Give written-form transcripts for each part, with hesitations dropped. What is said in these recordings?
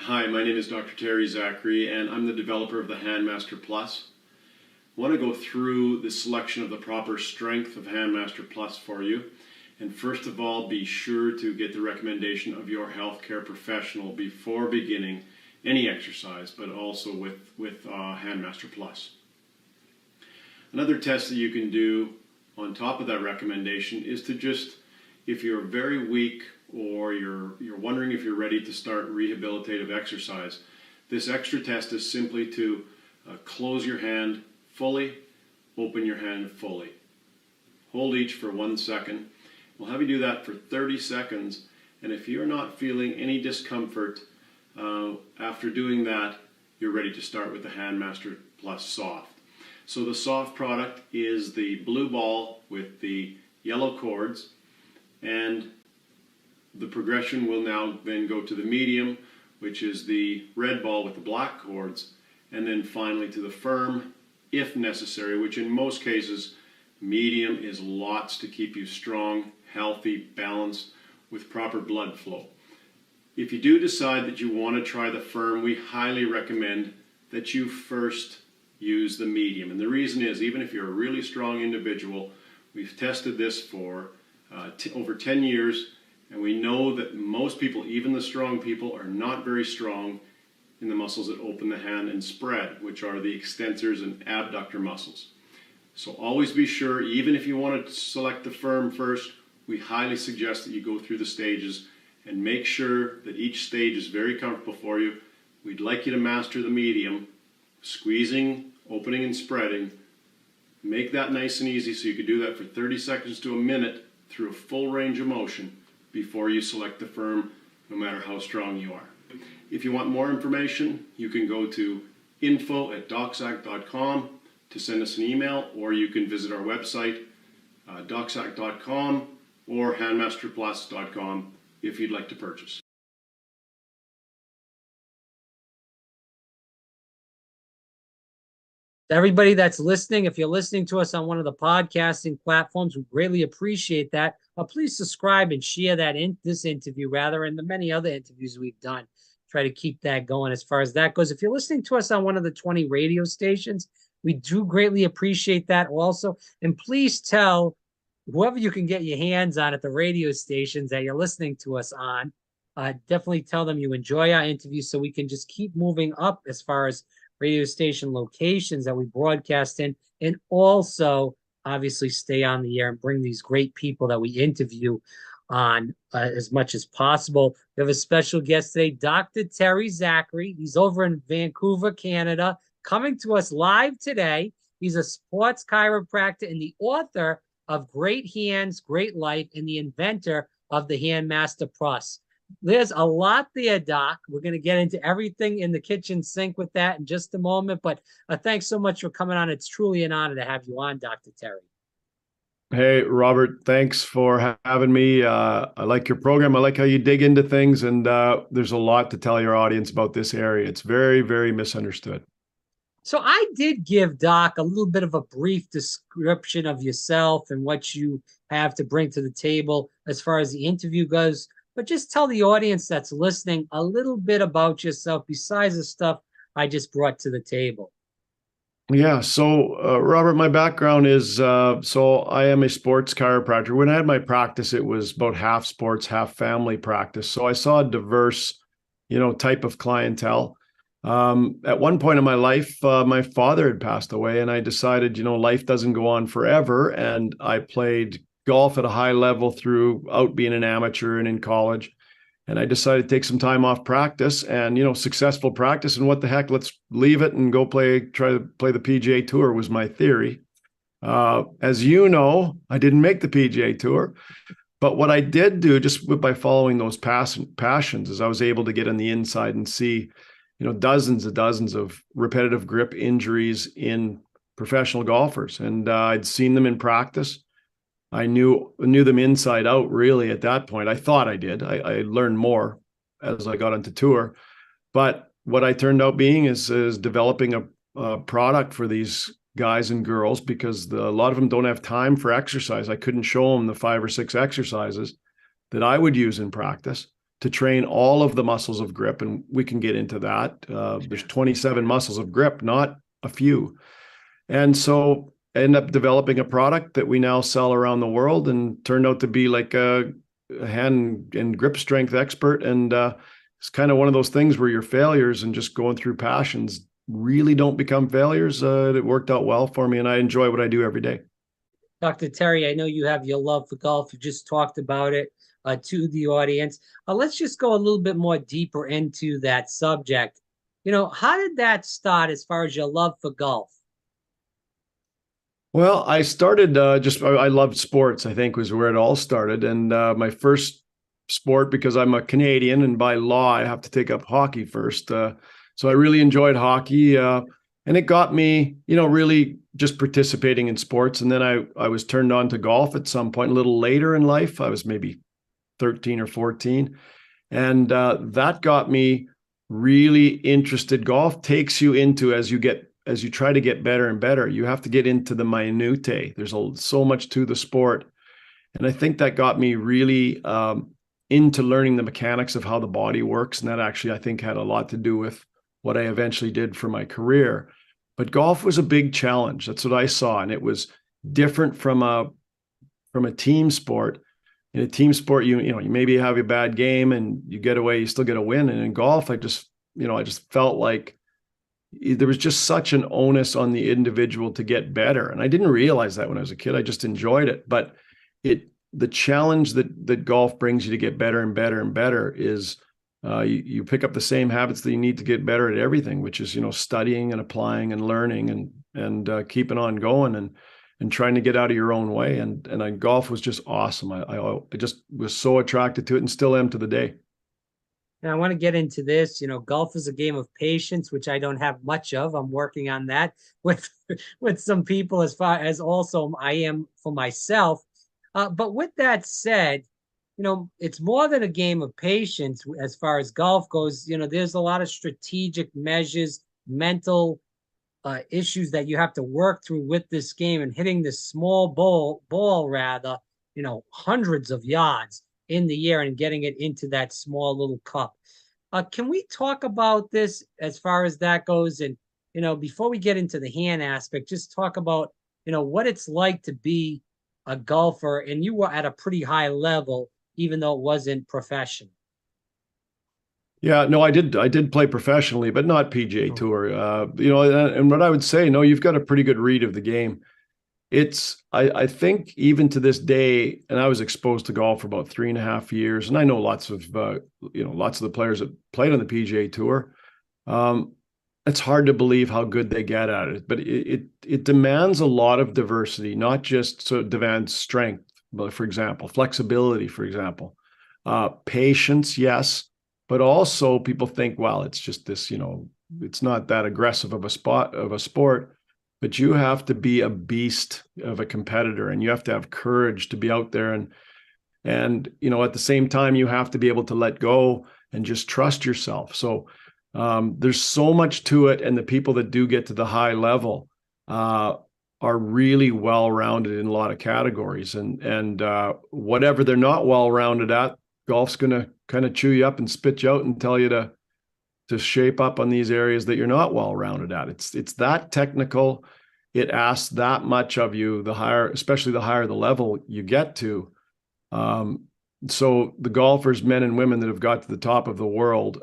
Hi, my name is Dr. Zachary, and I'm the developer of the Handmaster Plus. I want to go through the selection of the proper strength of Handmaster Plus for you. And first of all, be sure to get the recommendation of your healthcare professional before beginning any exercise, but also with Handmaster Plus. Another test that you can do on top of that recommendation is to just, if you're very weak or you're wondering if you're ready to start rehabilitative exercise, this extra test is simply to close your hand fully, open your hand fully. Hold each for 1 second. We'll have you do that for 30 seconds, and if you're not feeling any discomfort after doing that, you're ready to start with the Handmaster Plus Soft. So the Soft product is the blue ball with the yellow cords, and the progression will now then go to the medium, which is the red ball with the black cords, and then finally to the firm, if necessary, which in most cases, medium is lots to keep you strong, healthy, balanced, with proper blood flow. If you do decide that you want to try the firm, we highly recommend that you first use the medium. And the reason is, even if you're a really strong individual, we've tested this for over 10 years, and we know that most people, even the strong people, are not very strong in the muscles that open the hand and spread, which are the extensors and abductor muscles. So always be sure, even if you want to select the firm first, we highly suggest that you go through the stages and make sure that each stage is very comfortable for you. We'd like you to master the medium, squeezing, opening, and spreading. Make that nice and easy so you can do that for 30 seconds to a minute through a full range of motion before you select the firm, no matter how strong you are. If you want more information, you can go to info@docsac.com to send us an email, or you can visit our website, docsac.com or handmasterplus.com if you'd like to purchase. Everybody that's listening, if you're listening to us on one of the podcasting platforms, we greatly appreciate that. Please subscribe and share this interview and the many other interviews we've done. Try to keep that going as far as that goes. If you're listening to us on one of the 20 radio stations, we do greatly appreciate that also. And please tell whoever you can get your hands on at the radio stations that you're listening to us on, definitely tell them you enjoy our interviews so we can just keep moving up as far as radio station locations that we broadcast in, and also obviously stay on the air and bring these great people that we interview on as much as possible. We have a special guest today, Dr. Zachary. He's over in Vancouver, Canada, coming to us live today. He's a sports chiropractor and the author of Great Hands, Great Life, and the inventor of the Handmaster Plus. There's a lot there, Doc. We're going to get into everything in the kitchen sink with that in just a moment, but thanks so much for coming on. It's truly an honor to have you on, Dr. Terry. Hey, Robert, thanks for having me. I like your program. I like how you dig into things, and there's a lot to tell your audience about this area. It's very, very misunderstood. So I did give Doc a little bit of a brief description of yourself and what you have to bring to the table as far as the interview goes, but just tell the audience that's listening a little bit about yourself besides the stuff I just brought to the table. Yeah. So, Robert, my background is, so I am a sports chiropractor. When I had my practice, it was about half sports, half family practice. So I saw a diverse, type of clientele. At one point in my life, my father had passed away, and I decided, life doesn't go on forever. And I played golf at a high level throughout being an amateur and in college. And I decided to take some time off practice and, successful practice. And what the heck, let's leave it and go try to play the PGA Tour was my theory. As you know, I didn't make the PGA Tour. But what I did do just by following those passions is I was able to get on the inside and see, dozens of repetitive grip injuries in professional golfers. And I'd seen them in practice. I knew them inside out, really, at that point. I thought I did. I learned more as I got into tour. But what I turned out being is developing a product for these guys and girls, because a lot of them don't have time for exercise. I couldn't show them the 5 or 6 exercises that I would use in practice. to train all of the muscles of grip, and we can get into that. There's 27 muscles of grip, not a few. And so I ended up developing a product that we now sell around the world, and turned out to be like a hand and grip strength expert. And it's kind of one of those things where your failures and just going through passions really don't become failures. It worked out well for me, and I enjoy what I do every day. Dr. Terry, I know you have your love for golf. You just talked about it to the audience. Let's just go a little bit more deeper into that subject. How did that start as far as your love for golf? Well, I started I loved sports, I think was where it all started. And my first sport, because I'm a Canadian and by law I have to take up hockey first. So I really enjoyed hockey, and it got me, really just participating in sports. And then I was turned on to golf at some point, a little later in life. I was maybe 13 or 14. And that got me really interested. Golf takes you into, as you try to get better and better, you have to get into the minutiae. There's so much to the sport. And I think that got me really into learning the mechanics of how the body works. And that actually, I think, had a lot to do with what I eventually did for my career. But golf was a big challenge. That's what I saw. And it was different from a team sport. In a team sport, you maybe have a bad game and you get away, you still get a win. And in golf, I just felt like there was just such an onus on the individual to get better. And I didn't realize that when I was a kid. I just enjoyed it. But the challenge that golf brings you to get better and better and better is you pick up the same habits that you need to get better at everything, which is, studying and applying and learning and keeping on going and trying to get out of your own way. And golf was just awesome. I just was so attracted to it and still am to the day. And I want to get into this. Golf is a game of patience, which I don't have much of. I'm working on that with some people, as far as also I am for myself. But with that said, it's more than a game of patience as far as golf goes. There's a lot of strategic measures, mental issues that you have to work through with this game, and hitting this small ball rather, hundreds of yards in the air and getting it into that small little cup. Can we talk about this as far as that goes? And, before we get into the hand aspect, just talk about, what it's like to be a golfer. And you were at a pretty high level, even though it wasn't professional. Yeah, no, I did play professionally, but not PGA Tour. And what I would say, no, you've got a pretty good read of the game. I think even to this day, and I was exposed to golf for about 3.5 years, and I know lots of the players that played on the PGA Tour. It's hard to believe how good they get at it, but it demands a lot of diversity, not just so it demands strength, but for example, flexibility, for example, patience, yes. But also people think, well, it's just this, it's not that aggressive of a sport, but you have to be a beast of a competitor, and you have to have courage to be out there. And at the same time, you have to be able to let go and just trust yourself. So there's so much to it. And the people that do get to the high level are really well-rounded in a lot of categories. And whatever they're not well-rounded at, golf's going to kind of chew you up and spit you out and tell you to shape up on these areas that you're not well-rounded at. It's that technical. It asks that much of you, especially the higher the level you get to. So the golfers, men and women that have got to the top of the world,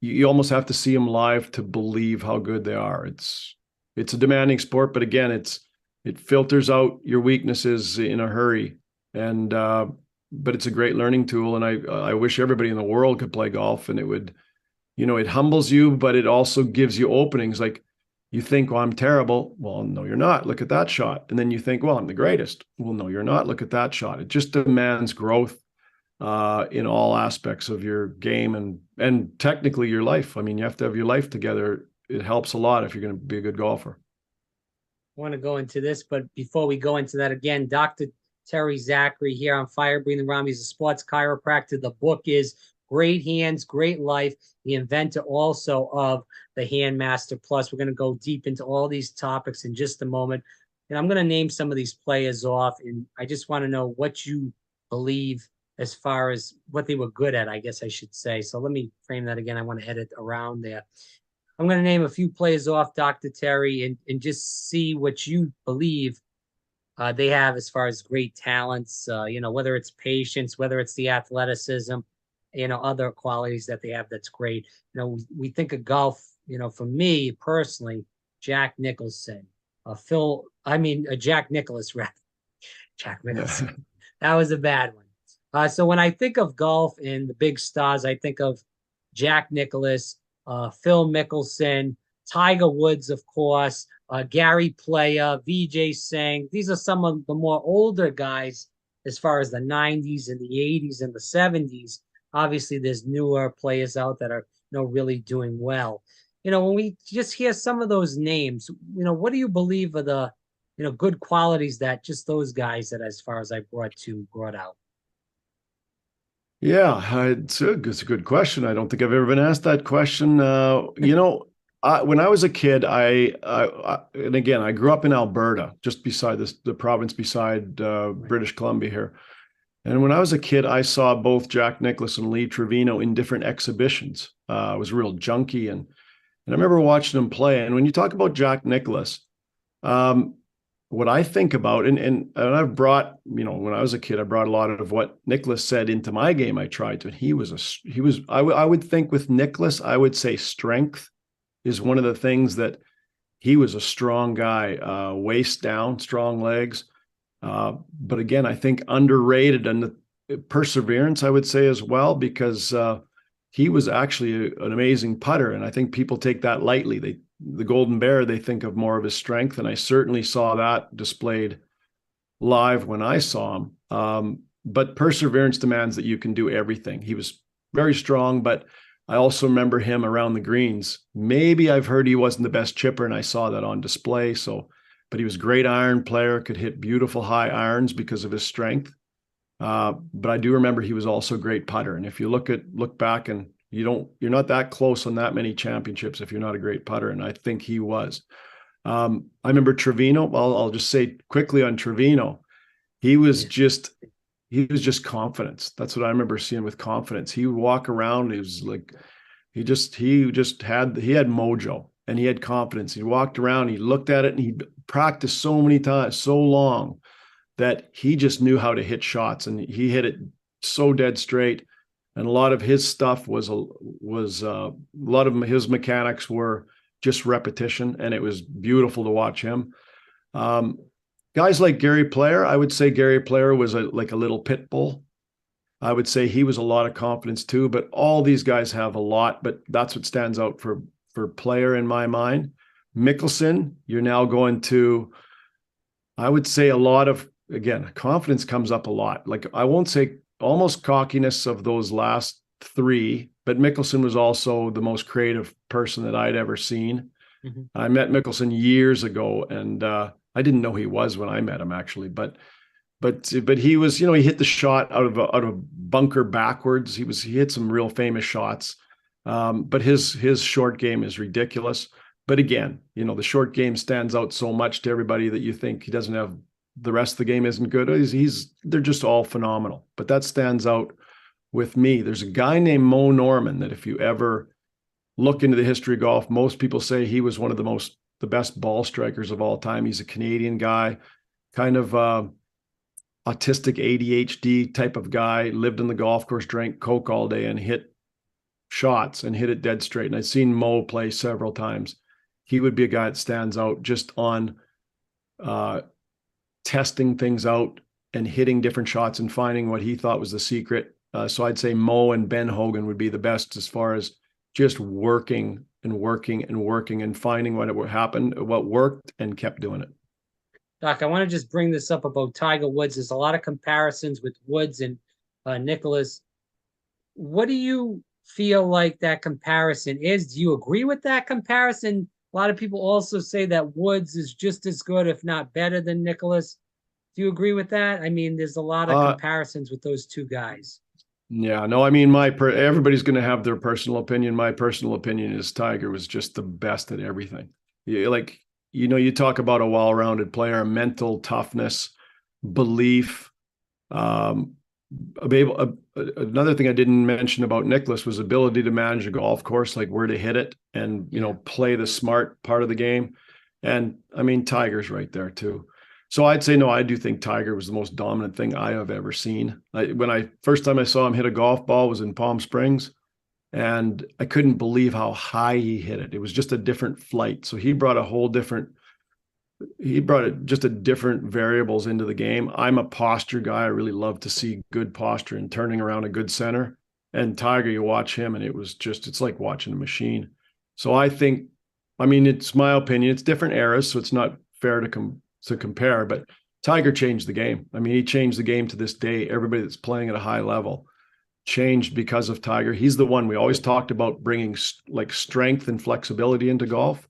you almost have to see them live to believe how good they are. It's a demanding sport, but again, it filters out your weaknesses in a hurry. And but it's a great learning tool. And I wish everybody in the world could play golf, and it would, it humbles you, but it also gives you openings. Like you think, well, I'm terrible. Well, no, you're not. Look at that shot. And then you think, well, I'm the greatest. Well, no, you're not. Look at that shot. It just demands growth in all aspects of your game and technically your life. I mean, you have to have your life together. It helps a lot if you're going to be a good golfer. I want to go into this, but before we go into that, again, Dr. Terry Zachary here on Fire Breathing Ram. He's a sports chiropractor. The book is Great Hands, Great Life, the inventor also of the Handmaster Plus. We're going to go deep into all these topics in just a moment. And I'm going to name some of these players off. And I just want to know what you believe as far as what they were good at, I guess I should say. So let me frame that again. I want to edit around there. I'm going to name a few players off, Dr. Terry, and just see what you believe they have as far as great talents, whether it's patience, whether it's the athleticism, other qualities that they have that's great. We think of golf, for me personally, Jack Nicholson, Jack Nicklaus, rather. Jack Nicholson. That was a bad one. So when I think of golf and the big stars, I think of Jack Nicklaus, Phil Mickelson, Tiger Woods, of course, Gary Player, Vijay Singh. These are some of the more older guys as far as the 90s and the 80s and the 70s. Obviously, there's newer players out that are really doing well. When we just hear some of those names, what do you believe are the good qualities that just those guys that, as far as I brought out? Yeah, it's a good question. I don't think I've ever been asked that question. When I was a kid, and again, I grew up in Alberta, just beside the province beside British Columbia here. And when I was a kid, I saw both Jack Nicklaus and Lee Trevino in different exhibitions. I was a real junkie, and I remember watching them play. And when you talk about Jack Nicklaus, what I think about, and I've brought, when I was a kid, I brought a lot of what Nicklaus said into my game. I tried to, and I would think with Nicklaus, I would say strength is one of the things that he was a strong guy, waist down, strong legs. But again, I think underrated, and the perseverance, I would say as well, because he was actually an amazing putter. And I think people take that lightly. The Golden Bear, they think of more of his strength. And I certainly saw that displayed live when I saw him. But perseverance demands that you can do everything. He was very strong, but I also remember him around the greens. Maybe I've heard he wasn't the best chipper, and I saw that on display. But he was a great iron player, could hit beautiful high irons because of his strength. But I do remember he was also a great putter. And if you look back, and you're not that close on that many championships if you're not a great putter. And I think he was. I remember Trevino. I'll just say quickly on Trevino. He was just confidence. That's what I remember seeing with confidence. He would walk around. He was like, he had mojo, and he had confidence. He walked around, he looked at it, and he practiced so many times, so long, that he just knew how to hit shots, and he hit it so dead straight. And a lot of his stuff was a lot of his mechanics were just repetition, and it was beautiful to watch him. Guys like Gary Player, I would say Gary Player was like a little pit bull. I would say he was a lot of confidence too, but all these guys have a lot, but that's what stands out for Player in my mind. Mickelson, you're now going to, I would say a lot of, again, confidence comes up a lot. Like, I won't say almost cockiness of those last three, but Mickelson was also the most creative person that I'd ever seen. Mm-hmm. I met Mickelson years ago, and I didn't know he was when I met him, actually, but he was, he hit the shot out of a bunker backwards. He hit some real famous shots. But his short game is ridiculous. But again, the short game stands out so much to everybody that you think he doesn't have, the rest of the game isn't good. They're just all phenomenal. But that stands out with me. There's a guy named Mo Norman that if you ever look into the history of golf, most people say he was one of the best ball strikers of all time. He's a Canadian guy, kind of autistic ADHD type of guy, lived on the golf course, drank Coke all day, and hit shots and hit it dead straight. And I've seen Mo play several times. He would be a guy that stands out just on testing things out and hitting different shots and finding what he thought was the secret. So I'd say Mo and Ben Hogan would be the best as far as just working and finding what happened, what worked, and kept doing it. Doc, I want to just bring this up about Tiger Woods. There's a lot of comparisons with Woods and Nicklaus. What do you feel like that comparison is? Do you agree with that comparison? A lot of people also say that Woods is just as good, if not better, than Nicklaus. Do you agree with that? I mean, there's a lot of comparisons with those two guys. Yeah, no, I mean, everybody's going to have their personal opinion. My personal opinion is Tiger was just the best at everything. You talk about a well-rounded player, mental toughness, belief, Another thing I didn't mention about Nicholas was ability to manage a golf course, like where to hit it and, play the smart part of the game. And I mean, Tiger's right there too. So I'd say, no, I do think Tiger was the most dominant thing I have ever seen. First time I saw him hit a golf ball was in Palm Springs, and I couldn't believe how high he hit it. It was just a different flight. So he brought just a different variables into the game. I'm a posture guy. I really love to see good posture and turning around a good center. And Tiger, you watch him and it's like watching a machine. So I think, I mean, it's my opinion. It's different eras, so it's not fair to compare, but Tiger changed the game. I mean, he changed the game to this day. Everybody that's playing at a high level changed because of Tiger. He's the one we always talked about bringing like strength and flexibility into golf.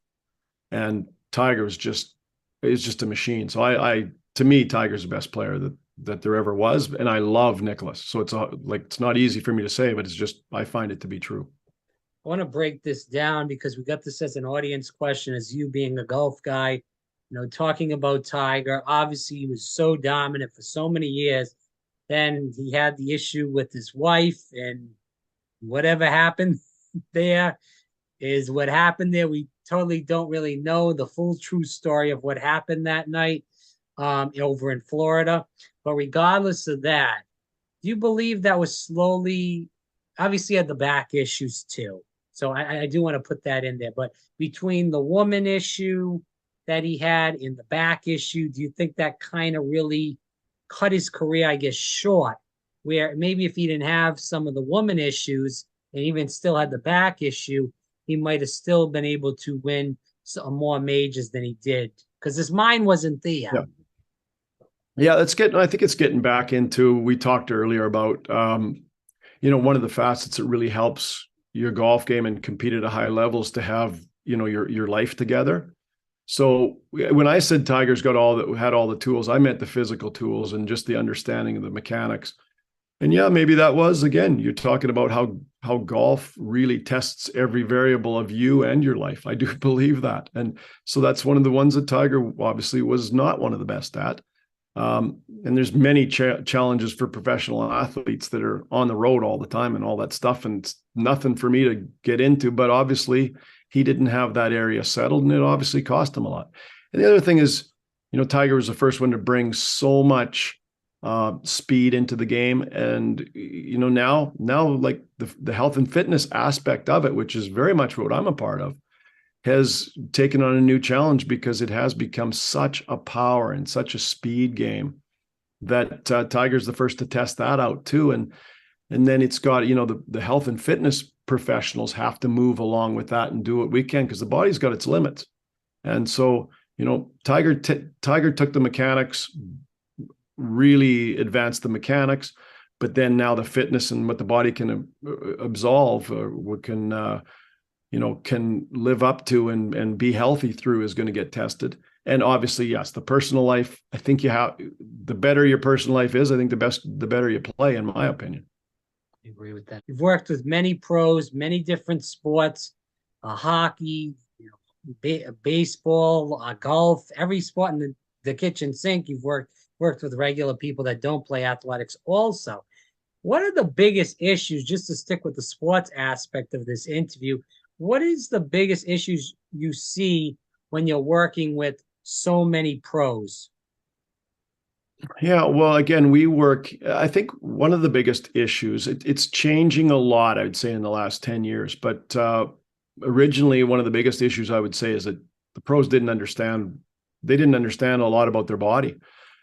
And Tiger is just a machine. So to me, Tiger's the best player that there ever was. And I love Nicholas. So it's not easy for me to say, but it's just, I find it to be true. I want to break this down because we got this as an audience question, as you being a golf guy, talking about Tiger. Obviously, he was so dominant for so many years. Then he had the issue with his wife, and whatever happened there is what happened there. We totally don't really know the full true story of what happened that night over in Florida. But regardless of that, do you believe that was slowly, obviously had the back issues too. So I do want to put that in there. But between the woman issue that he had and the back issue, do you think that kind of really cut his career, I guess, short? Where maybe if he didn't have some of the woman issues and even still had the back issue, he might have still been able to win some more majors than he did because his mind wasn't there. Yeah, I think it's getting back into, we talked earlier about, one of the facets that really helps your golf game and compete at a high level is to have, your life together. So when I said Tiger's had all the tools, I meant the physical tools and just the understanding of the mechanics. And yeah, maybe that was, again, you're talking about how golf really tests every variable of you and your life. I do believe that. And so that's one of the ones that Tiger obviously was not one of the best at. And there's many challenges for professional athletes that are on the road all the time and all that stuff. And it's nothing for me to get into, but obviously he didn't have that area settled, and it obviously cost him a lot. And the other thing is, Tiger was the first one to bring so much speed into the game. And, now like the health and fitness aspect of it, which is very much what I'm a part of, has taken on a new challenge because it has become such a power and such a speed game that Tiger's the first to test that out too. And then it's got, the health and fitness professionals have to move along with that and do what we can because the body's got its limits. And so, Tiger took the mechanics, really advanced the mechanics, but then now the fitness and what the body can absolve or what can live up to and be healthy through is going to get tested. And obviously, yes, the personal life, I think the better your personal life is, I think the better you play, in my opinion. I agree with that. You've worked with many pros, many different sports, hockey, baseball, golf, every sport in the kitchen sink. You've worked with regular people that don't play athletics also. What are the biggest issues, just to stick with the sports aspect of this interview, what is the biggest issues you see when you're working with so many pros? Yeah, well, again, I think one of the biggest issues, it's changing a lot, I would say, in the last 10 years. But originally, one of the biggest issues I would say is that the pros didn't understand a lot about their body.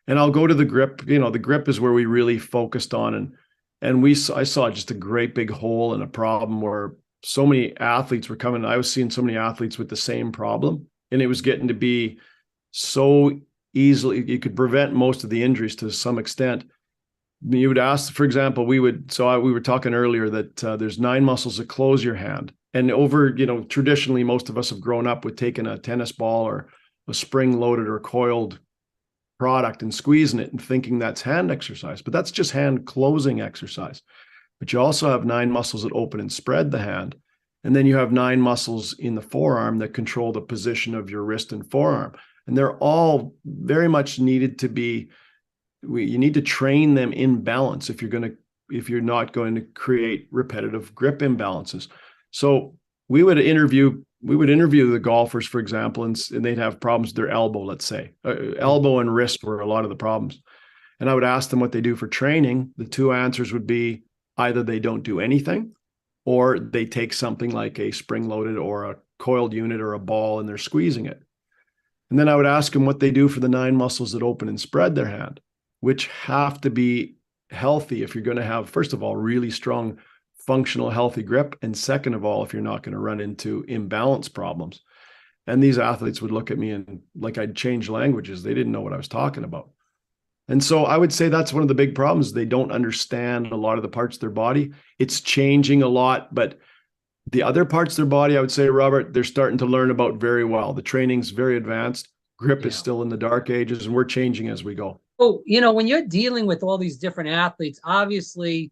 And I'll go to the grip. The grip is where we really focused on. And I saw just a great big hole and a problem where so many athletes were coming. I was seeing so many athletes with the same problem, and it was getting to be so easily, you could prevent most of the injuries to some extent. You would ask, for example, we were talking earlier that there's 9 muscles that close your hand. And traditionally, most of us have grown up with taking a tennis ball or a spring loaded or coiled product and squeezing it and thinking that's hand exercise, but that's just hand closing exercise. But you also have 9 muscles that open and spread the hand. And then you have 9 muscles in the forearm that control the position of your wrist and forearm. And they're all very much needed to be you need to train them in balance if you're not going to create repetitive grip imbalances. So we would interview the golfers, for example, and they'd have problems with their elbow, let's say. Elbow and wrist were a lot of the problems. And I would ask them what they do for training. The two answers would be either they don't do anything, or they take something like a spring-loaded or a coiled unit or a ball and they're squeezing it. And then I would ask them what they do for the 9 muscles that open and spread their hand, which have to be healthy if you're going to have, first of all, really strong, functional, healthy grip. And second of all, if you're not going to run into imbalance problems. And these athletes would look at me and like I'd change languages. They didn't know what I was talking about. And so I would say that's one of the big problems. They don't understand a lot of the parts of their body. It's changing a lot, but the other parts of their body, I would say, Robert, they're starting to learn about very well. The training's very advanced. Grip is still in the dark ages, and we're changing as we go. Oh, when you're dealing with all these different athletes, obviously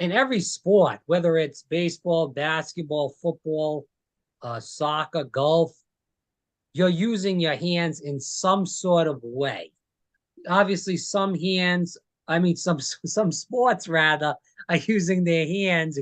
in every sport, whether it's baseball, basketball, football, soccer, golf, you're using your hands in some sort of way. Obviously, some sports rather are using their hands,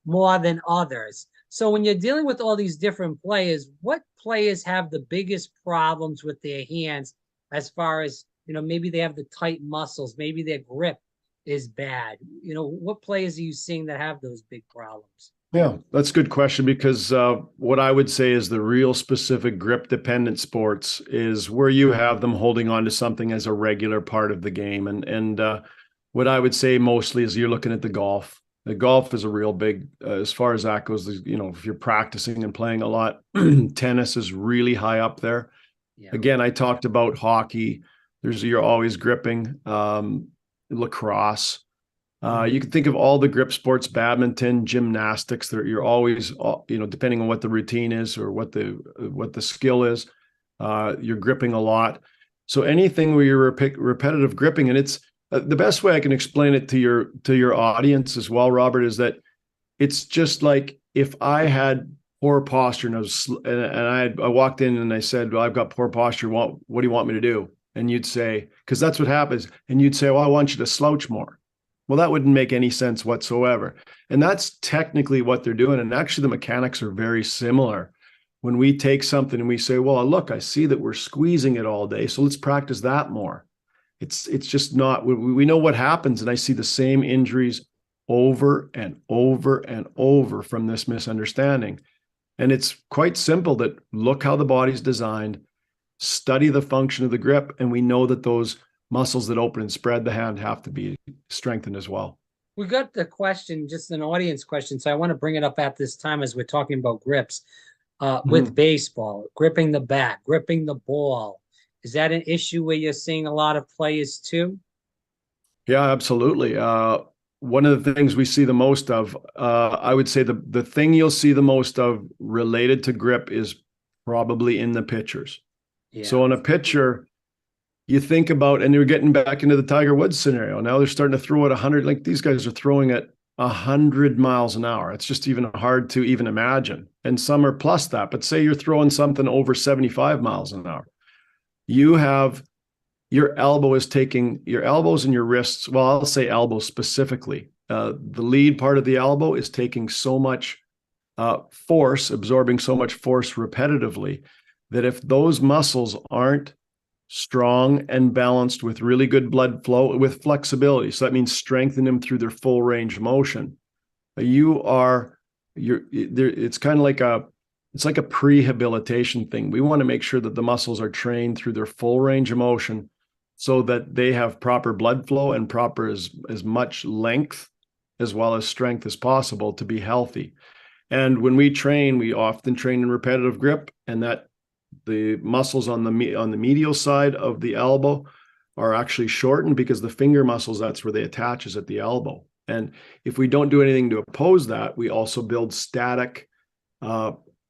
more than others. So when you're dealing with all these different players, what players have the biggest problems with their hands as far as, maybe they have the tight muscles, maybe their grip is bad? What players are you seeing that have those big problems? Yeah, that's a good question, because what I would say is the real specific grip dependent sports is where you have them holding on to something as a regular part of the game. And what I would say mostly is you're looking at the golf. The golf is a real big, as far as that goes, if you're practicing and playing a lot, tennis is really high up there. Yeah. Again, I talked about hockey. You're always gripping, lacrosse. You can think of all the grip sports, badminton, gymnastics. You're always, depending on what the routine is or what the skill is, you're gripping a lot. So anything where you're repetitive gripping, and it's the best way I can explain it to your audience as well, Robert, is that it's just like if I had poor posture and I walked in and I said, well, I've got poor posture. What do you want me to do? And you'd say, because that's what happens. And you'd say, well, I want you to slouch more. Well, that wouldn't make any sense whatsoever. And that's technically what they're doing. And actually, the mechanics are very similar. When we take something and we say, well, look, I see that we're squeezing it all day, so let's practice that more. It's just not, we know what happens. And I see the same injuries over and over and over from this misunderstanding. And it's quite simple that look how the body's designed, study the function of the grip, and we know that those muscles that open and spread the hand have to be strengthened as well. We got the question, just an audience question, so I want to bring it up at this time as we're talking about grips. With baseball, gripping the bat, gripping the ball, is that an issue where you're seeing a lot of players too? Yeah, absolutely. One of the things we see the most of, I would say the thing you'll see the most of related to grip is probably in the pitchers. Yeah. So on a pitcher, you think about, and you're getting back into the Tiger Woods scenario. Now they're starting to throw at 100. Like these guys are throwing at 100 miles an hour. It's just even hard to even imagine. And some are plus that. But say you're throwing something over 75 miles an hour. You have your elbows and your wrists. Well, I'll say elbow specifically. The lead part of the elbow is taking so much force, absorbing so much force repetitively, that if those muscles aren't strong and balanced with really good blood flow with flexibility, so that means strengthen them through their full range of motion, it's kind of like it's like a prehabilitation thing. We want to make sure that the muscles are trained through their full range of motion so that they have proper blood flow and proper as much length as well as strength as possible to be healthy. And when we train, we often train in repetitive grip, and that the muscles on the medial side of the elbow are actually shortened because the finger muscles, that's where they attach, is at the elbow. And if we don't do anything to oppose that, we also build static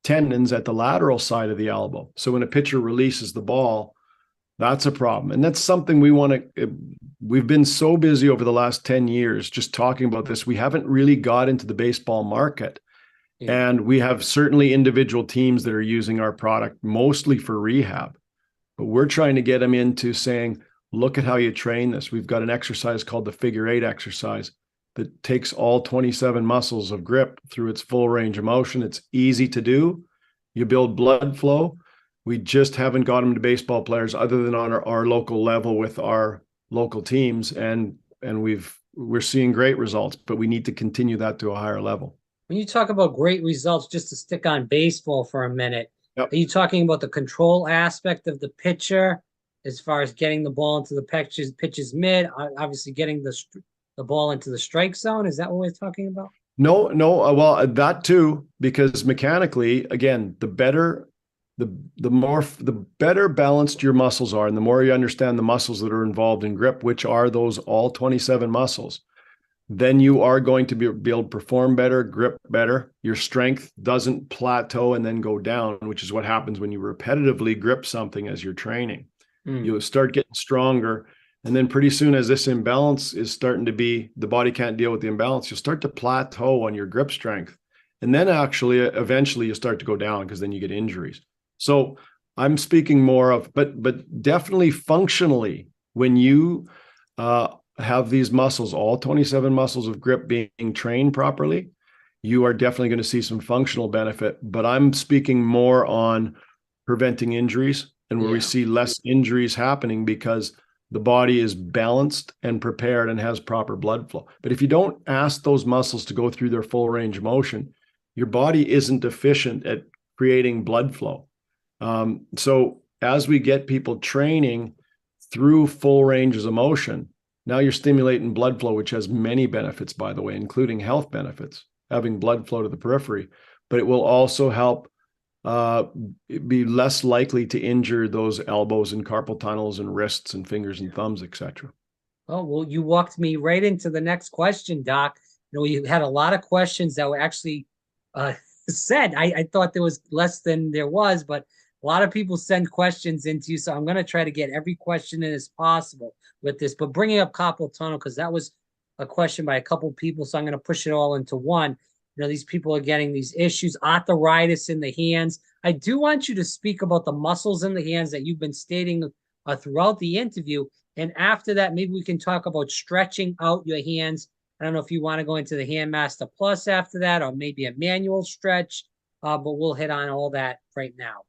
tendons at the lateral side of the elbow. So when a pitcher releases the ball, that's a problem. And that's something we've been so busy over the last 10 years just talking about this. We haven't really got into the baseball market. Yeah. And we have certainly individual teams that are using our product mostly for rehab, but we're trying to get them into saying, look at how you train this. We've got an exercise called the figure 8 exercise that takes all 27 muscles of grip through its full range of motion. It's easy to do. You build blood flow. We just haven't got them to baseball players other than on our local level with our local teams. And we're seeing great results, but we need to continue that to a higher level. When you talk about great results, just to stick on baseball for a minute, Yep. are you talking about the control aspect of the pitcher as far as getting the ball into the pitcher's mid, obviously getting the ball into the strike zone? Is that what we're talking about? No, well, that too, because mechanically, again, the better balanced your muscles are, and the more you understand the muscles that are involved in grip, which are those all 27 muscles, then you are going to be able to perform better, grip better. Your strength doesn't plateau and then go down, which is what happens when you repetitively grip something as you're training. You'll start getting stronger. And then pretty soon, as this imbalance is starting to be, the body can't deal with the imbalance, you'll start to plateau on your grip strength. And then actually, eventually you start to go down because then you get injuries. So I'm speaking more of, but definitely functionally, when you have these muscles, all 27 muscles of grip being trained properly, you are definitely going to see some functional benefit. But I'm speaking more on preventing injuries and where we see less injuries happening because the body is balanced and prepared and has proper blood flow. But if you don't ask those muscles to go through their full range of motion, your body isn't efficient at creating blood flow. So as we get people training through full ranges of motion, now you're stimulating blood flow, which has many benefits, by the way, including health benefits, having blood flow to the periphery, but it will also help be less likely to injure those elbows and carpal tunnels and wrists and fingers and thumbs, etc. Oh, well, you walked me right into the next question, Doc. You had a lot of questions that were actually said. I thought there was less than there was, but a lot of people send questions into you. So I'm going to try to get every question in as possible with this. But bringing up carpal tunnel, because that was a question by a couple people. So I'm going to push it all into one. These people are getting these issues, arthritis in the hands. I do want you to speak about the muscles in the hands that you've been stating throughout the interview. And after that, maybe we can talk about stretching out your hands. I don't know if you want to go into the Handmaster Plus after that, or maybe a manual stretch, but we'll hit on all that right now.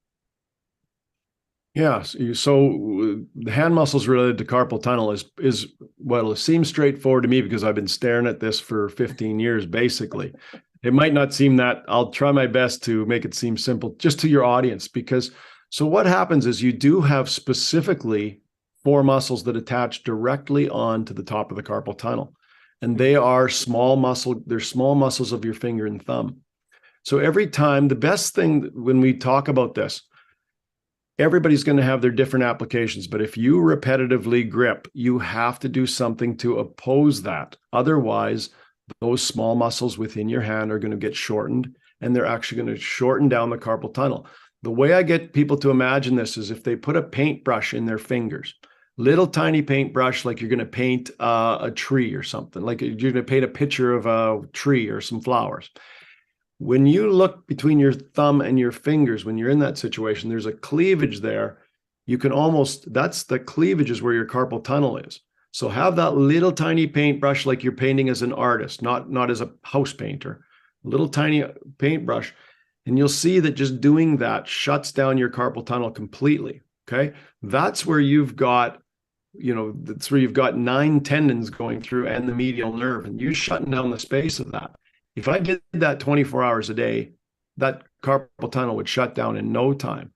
Yeah. So the hand muscles related to carpal tunnel is well, it seems straightforward to me because I've been staring at this for 15 years, basically. It might not seem that. I'll try my best to make it seem simple just to your audience, because so what happens is you do have specifically 4 muscles that attach directly onto the top of the carpal tunnel. And they are they're small muscles of your finger and thumb. So every time, the best thing when we talk about this, everybody's going to have their different applications, but if you repetitively grip, you have to do something to oppose that. Otherwise, those small muscles within your hand are going to get shortened, and they're actually going to shorten down the carpal tunnel. The way I get people to imagine this is if they put a paintbrush in their fingers, little tiny paintbrush, like you're going to paint a tree or something, like you're going to paint a picture of a tree or some flowers. When you look between your thumb and your fingers, when you're in that situation, there's a cleavage there. You can that's the cleavage is where your carpal tunnel is. So have that little tiny paintbrush like you're painting as an artist, not as a house painter, a little tiny paintbrush. And you'll see that just doing that shuts down your carpal tunnel completely. Okay. That's where you've got, that's where you've got 9 tendons going through and the medial nerve, and you shutting down the space of that. If I did that 24 hours a day, that carpal tunnel would shut down in no time.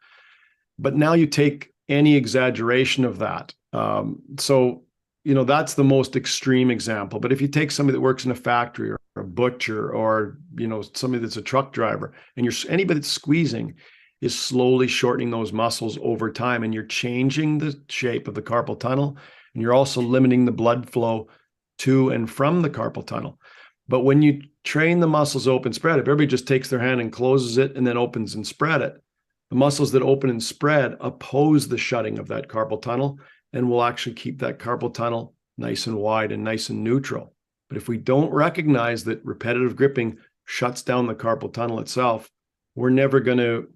But now you take any exaggeration of that. That's the most extreme example. But if you take somebody that works in a factory or a butcher or, somebody that's a truck driver, and anybody that's squeezing is slowly shortening those muscles over time, and you're changing the shape of the carpal tunnel, and you're also limiting the blood flow to and from the carpal tunnel. But when you train the muscles open, spread, if everybody just takes their hand and closes it and then opens and spread it, the muscles that open and spread oppose the shutting of that carpal tunnel and will actually keep that carpal tunnel nice and wide and nice and neutral. But if we don't recognize that repetitive gripping shuts down the carpal tunnel itself, you're never going to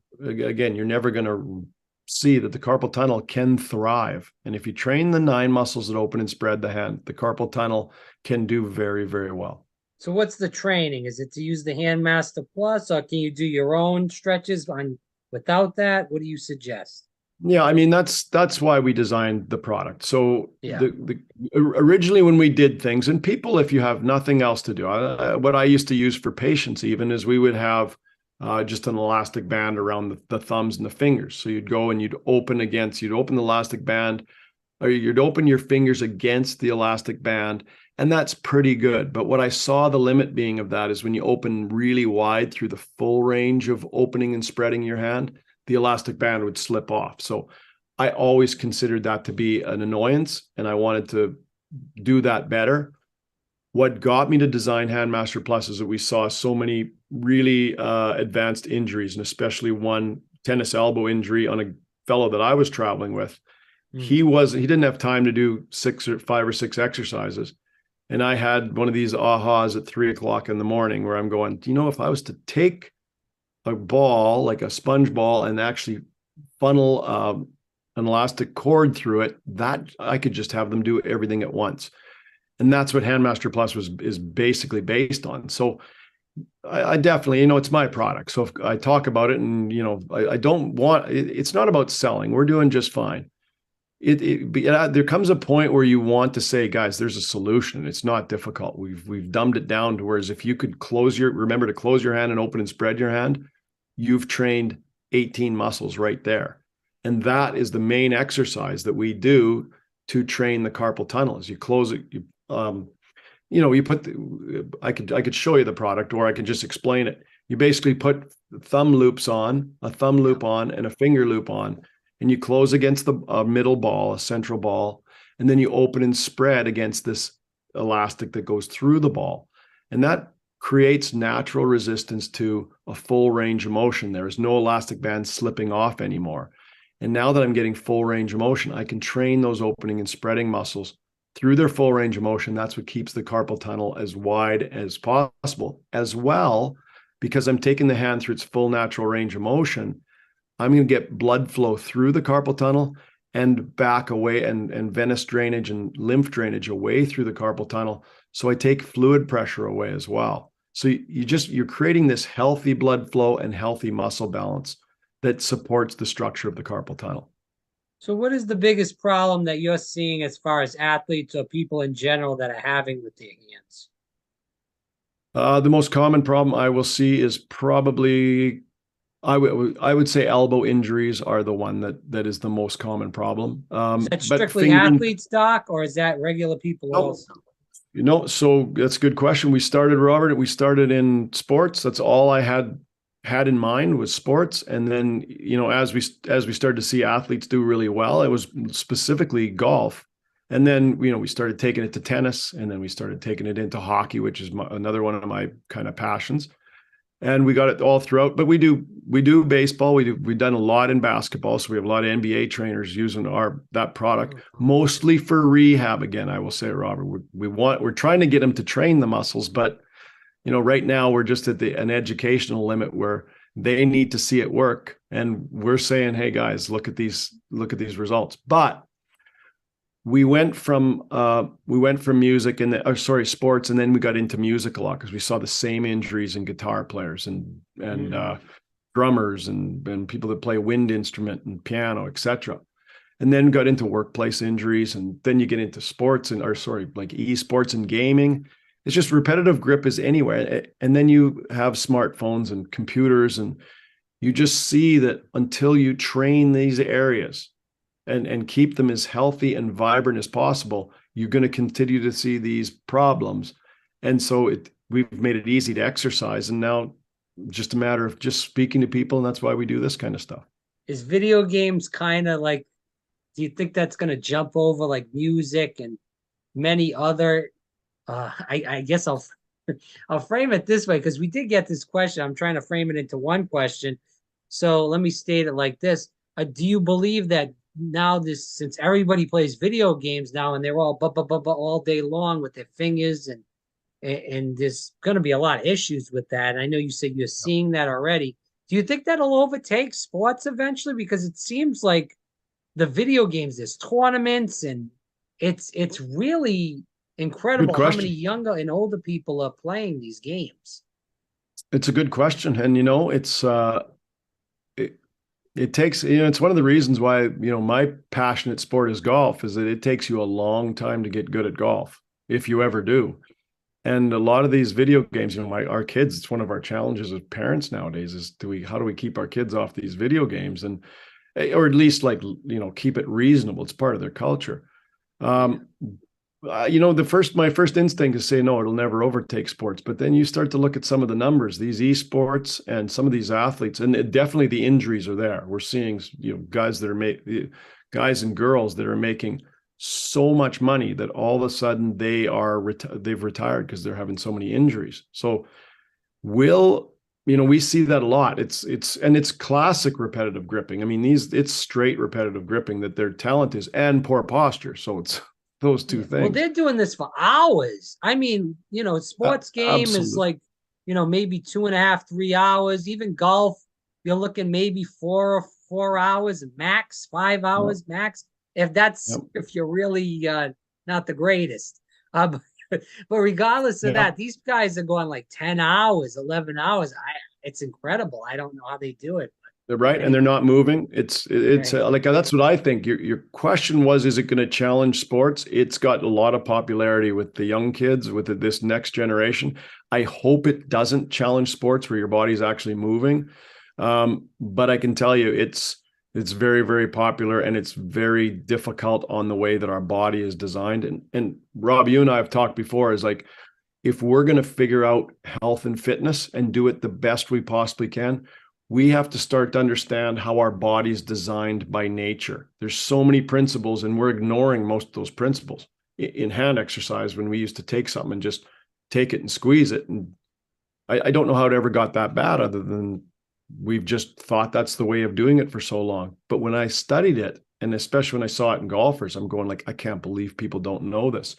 see that the carpal tunnel can thrive. And if you train the 9 muscles that open and spread the hand, the carpal tunnel can do very, very well. So what's the training? Is it to use the Handmaster Plus, or can you do your own stretches on without that? What do you suggest? Yeah, I mean that's why we designed the product. So Yeah. the originally when we did things, and people, if you have nothing else to do, what I used to use for patients even is we would have just an elastic band around the thumbs and the fingers. So you'd go and you'd open the elastic band, or you'd open your fingers against the elastic band, and that's pretty good. But what I saw the limit being of that is when you open really wide through the full range of opening and spreading your hand, the elastic band would slip off. So I always considered that to be an annoyance, and I wanted to do that better. What got me to design Handmaster Plus is that we saw so many really advanced injuries, and especially one tennis elbow injury on a fellow that I was traveling with. He didn't have time to do 5 or 6 exercises. And I had one of these ahas at 3:00 in the morning where I'm going, do you know, if I was to take a ball, like a sponge ball, and actually funnel an elastic cord through it, that I could just have them do everything at once. And that's what Handmaster Plus is basically based on. So I definitely, it's my product. So if I talk about it, and, I don't want, it's not about selling. We're doing just fine. There comes a point where you want to say, guys, there's a solution. It's not difficult. We've dumbed it down to whereas if you could remember to close your hand and open and spread your hand, you've trained 18 muscles right there. And that is the main exercise that we do to train the carpal tunnel. As you close it, you put I could show you the product, or I can just explain it. You basically put thumb loops on, a thumb loop on, and a finger loop on, and you close against the middle ball, a central ball, and then you open and spread against this elastic that goes through the ball. And that creates natural resistance to a full range of motion. There is no elastic band slipping off anymore. And now that I'm getting full range of motion, I can train those opening and spreading muscles through their full range of motion. That's what keeps the carpal tunnel as wide as possible. As well, because I'm taking the hand through its full natural range of motion, I'm going to get blood flow through the carpal tunnel and back away, and venous drainage and lymph drainage away through the carpal tunnel. So I take fluid pressure away as well. So you're creating this healthy blood flow and healthy muscle balance that supports the structure of the carpal tunnel. So what is the biggest problem that you're seeing as far as athletes or people in general that are having with their hands? The most common problem I will see is probably, I would say elbow injuries are the one that is the most common problem. Is that strictly athletes, Doc, or is that regular people also? So that's a good question. We started in sports. That's all I had in mind was sports. And then, as we started to see athletes do really well, it was specifically golf. And then, we started taking it to tennis, and then we started taking it into hockey, which is another one of my kind of passions. And we got it all throughout, but we do baseball. We've done a lot in basketball. So we have a lot of NBA trainers using that product, mostly for rehab. Again, I will say, Robert, we're trying to get them to train the muscles, but right now we're just at an educational limit where they need to see it work. And we're saying, hey guys, look at these results. But we went from music sports, and then we got into music a lot because we saw the same injuries in guitar players and drummers and people that play wind instrument and piano, etc. And then got into workplace injuries, and then you get into sports like esports and gaming. It's just repetitive grip is anywhere. And then you have smartphones and computers, and you just see that until you train these areas and keep them as healthy and vibrant as possible, you're going to continue to see these problems. And so we've made it easy to exercise, and now just a matter of just speaking to people, and that's why we do this kind of stuff. Is video games kind of like, do you think that's going to jump over like music and many other, I guess I'll frame it this way, because we did get this question. I'm trying to frame it into one question. So let me state it like this. Do you believe that now since everybody plays video games now, and they're all all day long with their fingers, and there's going to be a lot of issues with that. And I know you said you're seeing that already. Do you think that'll overtake sports eventually? Because it seems like the video games, there's tournaments, and it's really Good incredible how many question. younger and older people are playing these games. It's a good question. And, it, it takes, it's one of the reasons why, my passionate sport is golf, is that it takes you a long time to get good at golf, if you ever do. And a lot of these video games, our kids, it's one of our challenges as parents nowadays is how do we keep our kids off these video games, and, or at least keep it reasonable. It's part of their culture. My first instinct is say, no, it'll never overtake sports. But then you start to look at some of the numbers, these esports and some of these athletes, and definitely the injuries are there. We're seeing, guys guys and girls that are making so much money that all of a sudden they've retired because they're having so many injuries. So we see that a lot. It's classic repetitive gripping. I mean, it's straight repetitive gripping that their talent is, and poor posture. So it's those two things. Well, they're doing this for hours. I mean, sports game is Absolutely. like, maybe 2.5, 3 hours. Even golf, you're looking maybe 4 hours max, 5 hours max. If Yep. if you're really not the greatest. But regardless of Yeah. that, these guys are going like 10 hours, 11 hours. It's incredible. I don't know how they do it. They're right, and they're not moving. It's Right. like, that's what I think. Your question was, is it going to challenge sports? It's got a lot of popularity with the young kids, with this next generation. I hope it doesn't challenge sports where your body's actually moving. But I can tell you, it's very, very popular, and it's very difficult on the way that our body is designed. And Rob, you and I have talked before, is like, if we're going to figure out health and fitness and do it the best we possibly can, we have to start to understand how our body's designed by nature. There's so many principles, and we're ignoring most of those principles. In hand exercise, when we used to take something and just take it and squeeze it, and I don't know how it ever got that bad, other than we've just thought that's the way of doing it for so long. But when I studied it, and especially when I saw it in golfers, I'm going like, I can't believe people don't know this.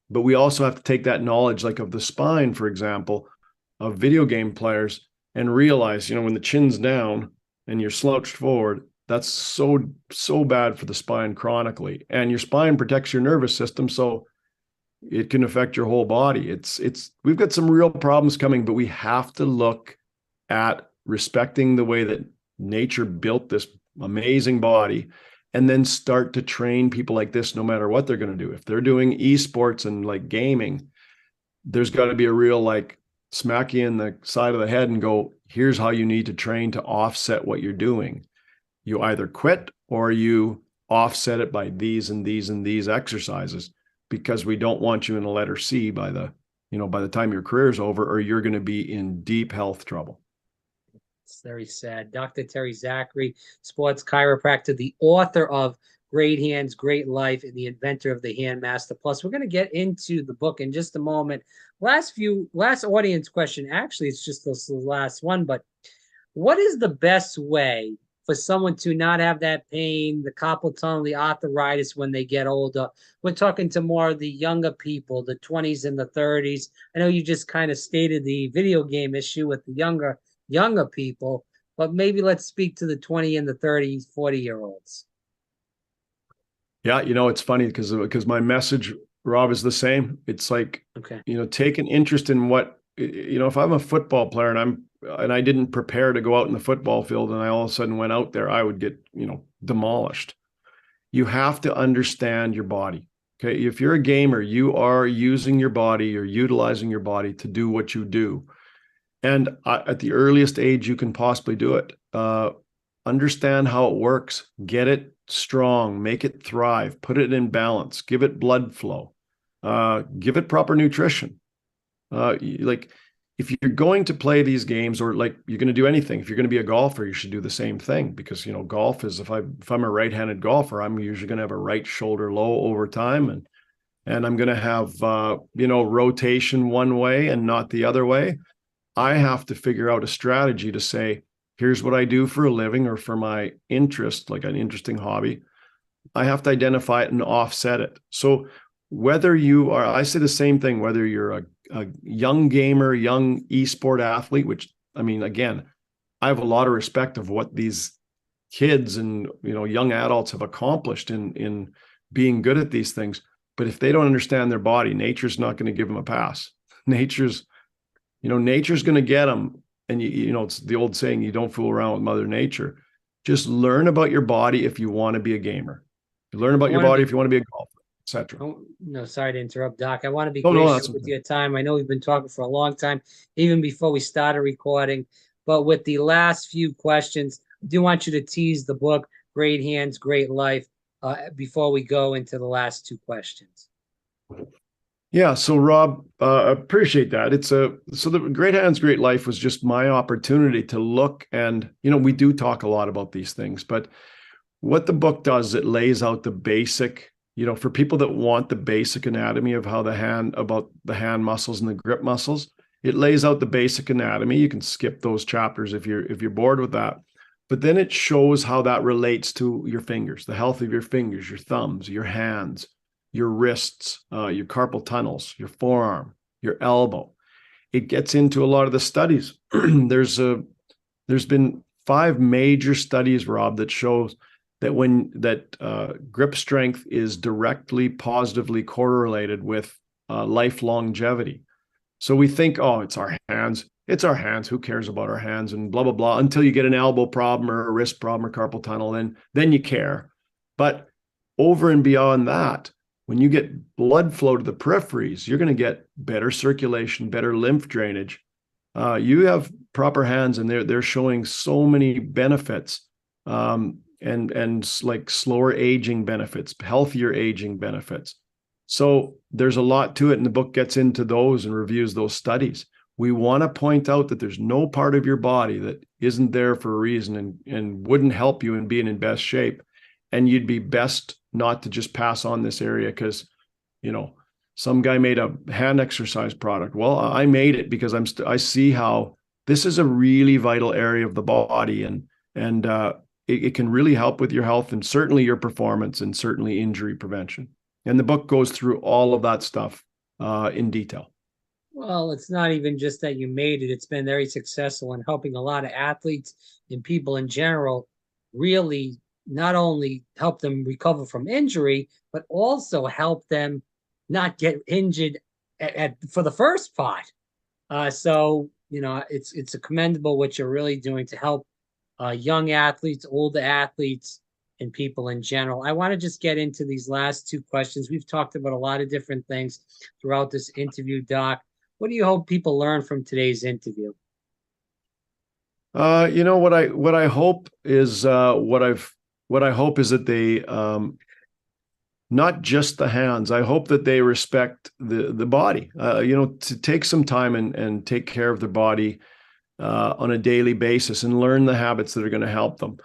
But we also have to take that knowledge, like of the spine, for example, of video game players, and realize, when the chin's down and you're slouched forward, that's so bad for the spine chronically. And your spine protects your nervous system, so it can affect your whole body. We've got some real problems coming, but we have to look at respecting the way that nature built this amazing body, and then start to train people like this, no matter what they're going to do. If they're doing esports and like gaming, there's got to be a real, like, smack you in the side of the head and go, here's how you need to train to offset what you're doing. You either quit or you offset it by these and these and these exercises, because we don't want you in a letter C by the time your career's over, or you're going to be in deep health trouble. It's very sad. Dr. Terry Zachary, sports chiropractor, the author of Great Hands, Great Life, and the inventor of the Handmaster Plus. We're going to get into the book in just a moment. Last audience question. Actually, it's just the last one, but what is the best way for someone to not have that pain, the carpal tunnel, the arthritis when they get older? We're talking to more of the younger people, the 20s and the 30s. I know you just kind of stated the video game issue with the younger people, but maybe let's speak to the 20 and the 30, 40-year-olds. Yeah, it's funny because my message, Rob, is the same. It's like, Okay. take an interest in what, if I'm a football player and I didn't prepare to go out in the football field, and I all of a sudden went out there, I would get, demolished. You have to understand your body. Okay. If you're a gamer, you are using your body, you're utilizing your body to do what you do. And at the earliest age you can possibly do it, understand how it works, get it strong, make it thrive, put it in balance, give it blood flow, give it proper nutrition. Like, if you're going to play these games, or like you're going to do anything, if you're going to be a golfer, you should do the same thing, because, golf is, if I'm a right-handed golfer, I'm usually going to have a right shoulder low over time. And I'm going to have, rotation one way and not the other way. I have to figure out a strategy to say, here's what I do for a living or for my interest, like an interesting hobby. I have to identify it and offset it. So whether you are, I say the same thing, whether you're a young gamer, young esport athlete, which, I mean, again, I have a lot of respect of what these kids and young adults have accomplished in being good at these things. But if they don't understand their body, nature's not going to give them a pass. Nature's going to get them. And it's the old saying, you don't fool around with Mother Nature. Just learn about your body if you want to be a gamer. Learn about your body if you want to be a golfer, etc. Oh, no, sorry to interrupt, Doc. I want to be No, gracious that's with okay. your time. I know we've been talking for a long time, even before we started recording. But with the last few questions, I do want you to tease the book, Great Hands, Great Life, before we go into the last two questions. Yeah. So Rob, appreciate that. So the Great Hands, Great Life was just my opportunity to look, and we do talk a lot about these things, but what the book does, it lays out the basic, for people that want the basic anatomy of how about the hand muscles and the grip muscles. It lays out the basic anatomy. You can skip those chapters if you're bored with that. But then it shows how that relates to your fingers, the health of your fingers, your thumbs, your hands, your wrists, your carpal tunnels, your forearm, your elbow. It gets into a lot of the studies. There's been 5 major studies, Rob, that shows that grip strength is directly positively correlated with life longevity. So we think, oh, it's our hands. It's our hands. Who cares about our hands and blah, blah, blah, until you get an elbow problem or a wrist problem or carpal tunnel, then you care. But over and beyond that, when you get blood flow to the peripheries, you're going to get better circulation, better lymph drainage. You have proper hands, and they're showing so many benefits, and like slower aging benefits, healthier aging benefits. So there's a lot to it, and the book gets into those and reviews those studies. We want to point out that there's no part of your body that isn't there for a reason and wouldn't help you in being in best shape. And you'd be best not to just pass on this area because, some guy made a hand exercise product. Well, I made it because I see how this is a really vital area of the body, and it can really help with your health and certainly your performance and certainly injury prevention. And the book goes through all of that stuff in detail. Well, it's not even just that you made it. It's been very successful in helping a lot of athletes and people in general really not only help them recover from injury, but also help them not get injured for the first part. So, it's a commendable what you're really doing to help young athletes, older athletes, and people in general. I want to just get into these last two questions. We've talked about a lot of different things throughout this interview, Doc. What do you hope people learn from today's interview? What I hope is that they not just the hands. I hope that they respect the body. To take some time and take care of their body on a daily basis and learn the habits that are going to help them.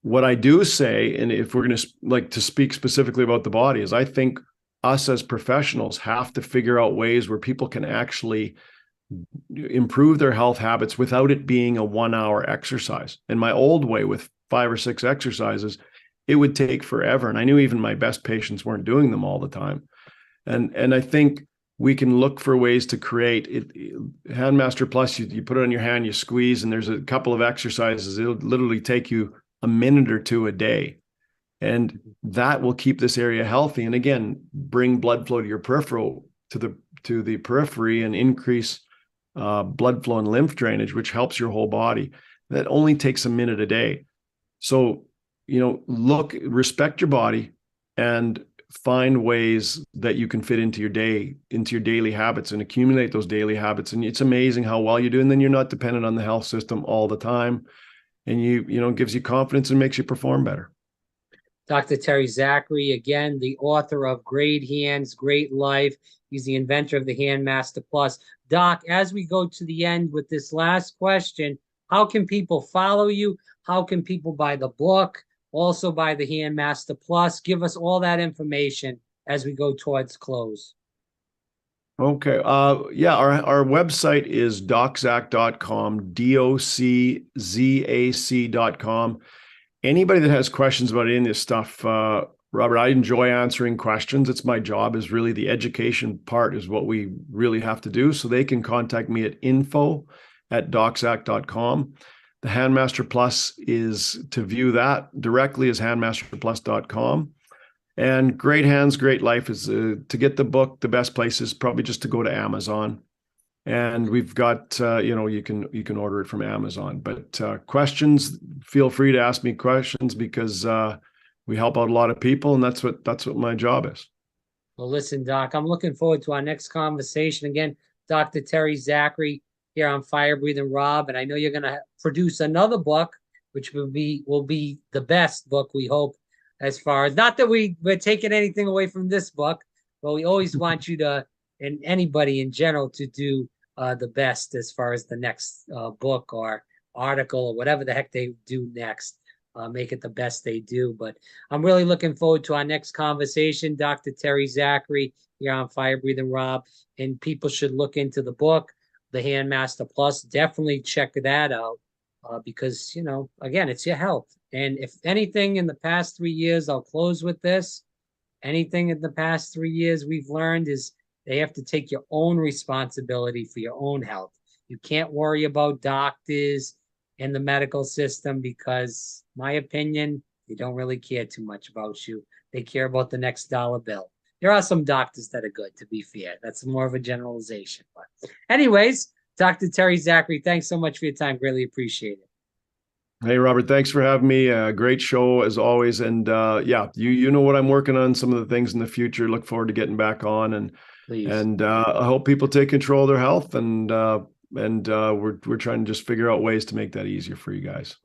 What I do say, and if we're going to speak specifically about the body, is I think us as professionals have to figure out ways where people can actually improve their health habits without it being a 1-hour exercise. In my old way, with 5 or 6 exercises, it would take forever. And I knew even my best patients weren't doing them all the time. And I think we can look for ways to create it. Handmaster Plus, you put it on your hand, you squeeze, and there's a couple of exercises. It'll literally take you a minute or two a day. And that will keep this area healthy. And again, bring blood flow to your peripheral, to the periphery, and increase blood flow and lymph drainage, which helps your whole body. That only takes a minute a day. So, respect your body and find ways that you can fit into your daily habits and accumulate those daily habits. And it's amazing how well you do. And then you're not dependent on the health system all the time. And gives you confidence and makes you perform better. Dr. Terry Zachary, again, the author of Great Hands, Great Life. He's the inventor of the Handmaster Plus. Doc, as we go to the end with this last question, how can people follow you? How can people buy the book? Also buy the Handmaster Plus? Give us all that information as we go towards close. Okay. Our website is doczac.com, doczac.com. Anybody that has questions about any of this stuff, Robert, I enjoy answering questions. It's my job. Is really the education part is what we really have to do. So they can contact me at info at docsac.com. The Handmaster Plus is to view that directly is handmasterplus.com. And Great Hands, Great Life is to get the book. The best place is probably just to go to Amazon. And we've got, you can order it from Amazon. But questions, feel free to ask me questions, because we help out a lot of people, and that's what my job is. Well, listen, Doc, I'm looking forward to our next conversation. Again, Dr. Terry Zachary here on Fire Breathing Rob, and I know you're going to produce another book, which will be the best book, we hope, as far as, not that we're taking anything away from this book, but we always want you to, and anybody in general, to do the best as far as the next book or article or whatever the heck they do next. Make it the best they do. But I'm really looking forward to our next conversation. Dr. Terry Zachary here on Fire Breathing Rob, and people should look into the book, The Handmaster Plus. Definitely check that out because, again, it's your health. And if anything in the past 3 years, I'll close with this. Anything in the past 3 years we've learned is they have to take your own responsibility for your own health. You can't worry about doctors in the medical system, because my opinion, they don't really care too much about you. They care about the next dollar bill. There are some doctors that are good, to be fair. That's more of a generalization. But anyways, Dr. Terry Zachary, thanks so much for your time. Greatly appreciate it. Hey, Robert, thanks for having me. Great show as always. And yeah, you know what I'm working on, some of the things in the future. Look forward to getting back on. And Please. And I hope people take control of their health, and we're trying to just figure out ways to make that easier for you guys.